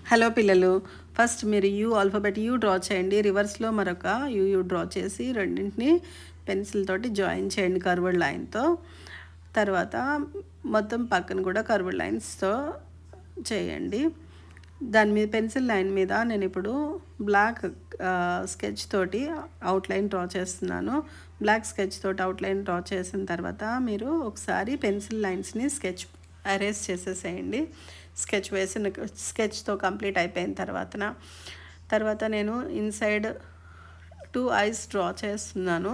Hello పిల్లలు, first మీరు alphabet you draw చేయండి. రివర్స్లో మరొక యూ డ్రా చేసి రెండింటిని పెన్సిల్ తోటి జాయిన్ చేయండి కర్వ్డ్ లైన్తో. తర్వాత మొత్తం పక్కన కూడా కర్వ్డ్ లైన్స్తో చేయండి. దాని మీద పెన్సిల్ లైన్ మీద నేను ఇప్పుడు బ్లాక్ స్కెచ్ తోటి అవుట్లైన్ డ్రా చేస్తున్నాను. బ్లాక్ స్కెచ్ తోటి అవుట్లైన్ డ్రా చేసిన తర్వాత మీరు ఒకసారి పెన్సిల్ లైన్స్ని ఎరేస్ చేసేసేయండి. స్కెచ్తో కంప్లీట్ అయిపోయిన తర్వాత నేను ఇన్సైడ్ 2 ఐస్ డ్రా చేస్తున్నాను.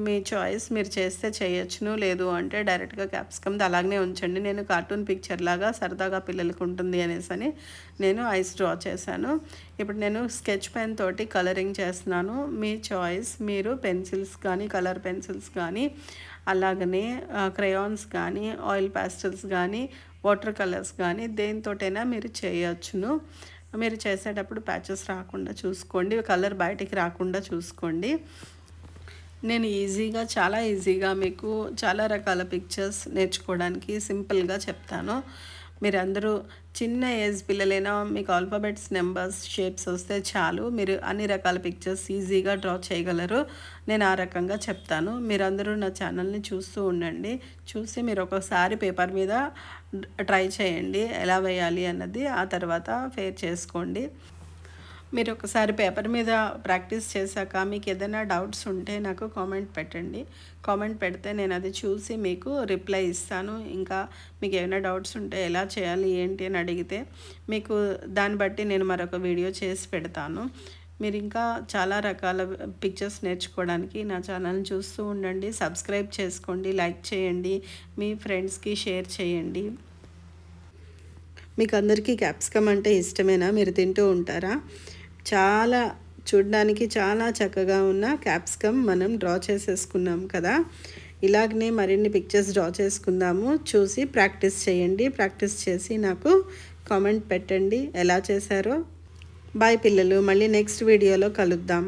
మీ చాయిస్, మీరు చేస్తే చేయొచ్చును, లేదు అంటే డైరెక్ట్గా క్యాప్సికమ్ది అలాగనే ఉంచండి. నేను కార్టూన్ పిక్చర్ లాగా సరదాగా పిల్లలకు ఉంటుంది అనేసి నేను ఐస్ డ్రా చేశాను. ఇప్పుడు నేను స్కెచ్ పెన్ తోటి కలరింగ్ చేస్తున్నాను. మీ చాయిస్, మీరు పెన్సిల్స్ కానీ, కలర్ పెన్సిల్స్ కానీ, అలాగనే క్రయాన్స్ కానీ, ఆయిల్ పాస్టల్స్ కానీ, వాటర్ కలర్స్ కానీ దేనితోటైనా మీరు చేయొచ్చును. మీరు చేసేటప్పుడు ప్యాచెస్ రాకుండా చూసుకోండి, కలర్ బయటికి రాకుండా చూసుకోండి. నేను చాలా ఈజీగా మీకు చాలా రకాల పిక్చర్స్ నేర్చుకోవడానికి సింపుల్గా చెప్తాను. మీరందరూ చిన్న ఏజ్ పిల్లలైనా మీకు ఆల్ఫాబెట్స్, నెంబర్స్, షేప్స్ వస్తే చాలు, మీరు అన్ని రకాల పిక్చర్స్ ఈజీగా డ్రా చేయగలరు. నేను ఆ రకంగా చెప్తాను. మీరందరూ నా ఛానల్ని చూస్తూ ఉండండి. చూసి మీరు ఒకసారి పేపర్ మీద ట్రై చేయండి ఎలా వేయాలి అన్నది. ఆ తర్వాత ఫేర్ చేసుకోండి. మీరు ఒకసారి పేపర్ మీద ప్రాక్టీస్ చేశాక మీకు ఏదైనా డౌట్స్ ఉంటే నాకు కామెంట్ పెట్టండి. కామెంట్ పెడితే నేను అది చూసి మీకు రిప్లై ఇస్తాను. ఇంకా మీకు ఏమైనా డౌట్స్ ఉంటే ఎలా చేయాలి ఏంటి అని అడిగితే మీకు దాన్ని బట్టి నేను మరొక వీడియో చేసి పెడతాను. మీరు ఇంకా చాలా రకాల పిక్చర్స్ నేర్చుకోవడానికి నా ఛానల్ని చూస్తూ ఉండండి. సబ్స్క్రైబ్ చేసుకోండి, లైక్ చేయండి, మీ ఫ్రెండ్స్కి షేర్ చేయండి. మీకు అందరికీ క్యాప్సికమ్ అంటే ఇష్టమేనా? మీరు తింటూ ఉంటారా? చూడడానికి చాలా చక్కగా ఉన్న క్యాప్సికమ్ మనం డ్రా చేసేసుకున్నాం కదా. ఇలాగనే మరిన్ని పిక్చర్స్ డ్రా చేసుకుందాము. చూసి ప్రాక్టీస్ చేయండి. ప్రాక్టీస్ చేసి నాకు కామెంట్ పెట్టండి ఎలా చేశారో. బాయ్ పిల్లలు, మళ్ళీ నెక్స్ట్ వీడియోలో కలుద్దాం.